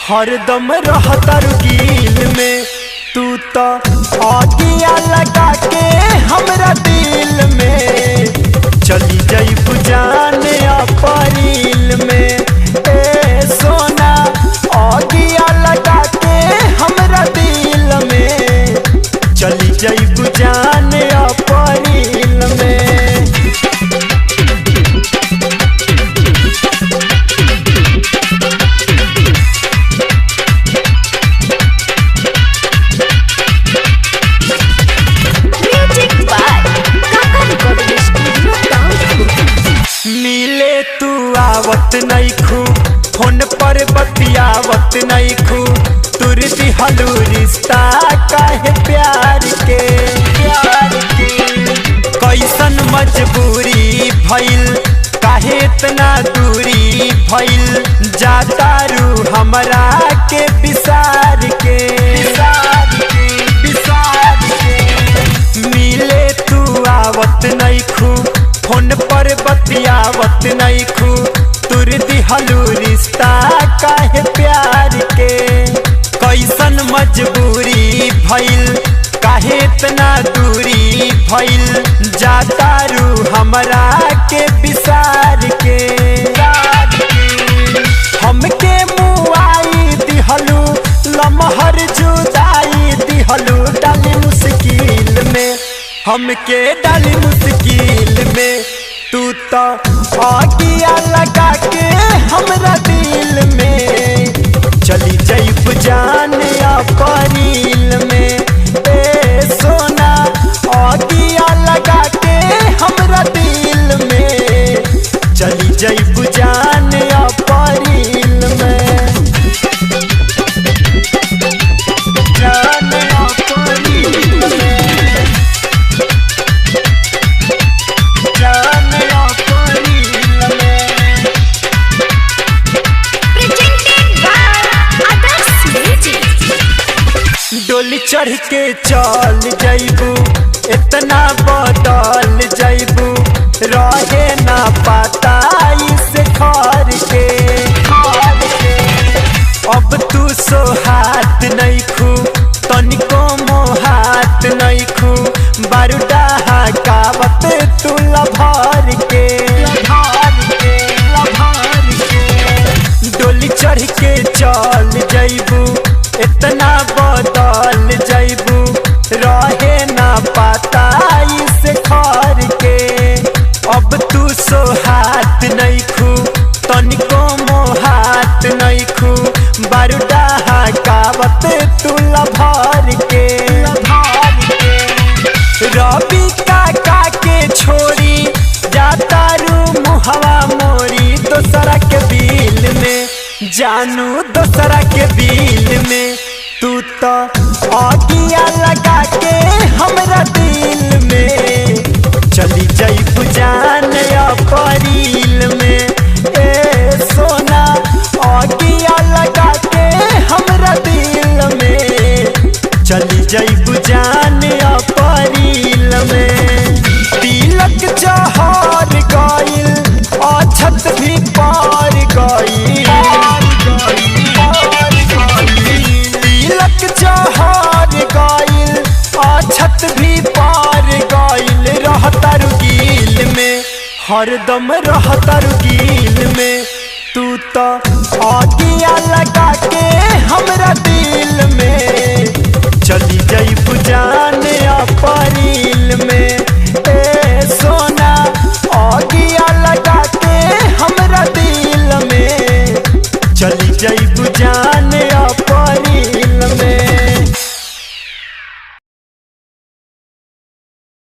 हरदम रहतर गिल में तू तो आगिया लगा के हमरा दिल में चली जाइब जाने अप्रैल में। ए सोना आगिया लगा के हमरा दिल में चली जाइब जाने अप्रैल में। आवत नहीं खू फोन पर बतियावत नहीं खू तुर दिहलू रिश्ता काहे प्यार के कैसन मजबूरी भइल काहे इतना दूरी भइल जातारू हमरा के बिसार के मिले तू आवत नहीं खू फोन पर बतियावत नहीं खू तुर दिहलू रिश्ता काहे प्यार के कैसन मजबूरी भइल काहे इतना दूरी भइल जातारू हमरा के बिसार के हमके मुआई दिहलू लमहर जुदाई दिहलू डाली मुश्किल में हमके डाली मुश्किल में। तू तो आगिया लगा के हमरा दिल में चली जाइब जाने अप्रैल में। ए सोना आगिया लगा के हमरा दिल में चली जाइब जाने अप्रैल में। जाने अप्रैल में डोली चढ़ के चल जाइबू इतना बदल जाइबू रहे ना पता इस घर के अब तू सोहात नहीं खू तनिको मोहात नहीं खू बारूदा कावत तू लभर के डोली चढ़ के चल जाइबू इतना बदल जाइबू रहे ना पता इस घर के अब तू सोहात नहीं खू तनिको मोहात नहीं खू बारूदा कावत तू लभर के रवि काका के छोड़ी जातारू मुहवा मोरी दोसरा के बिल में जानू दोसरा के बिल में। तू तो आगिया लगा के हमरा दिल में चली जाइब जाने अप्रैल में। ए सोना आगिया लगा के हमरा दिल में चली जाइब जाने अप्रैल में। तिलक जहर गइल अछत भी पार गइल तिलक जहर गइल अछत भी पार गइल रहतर गिल में हरदम रहतर गिल में। तू तो आगिया लगा के हमरा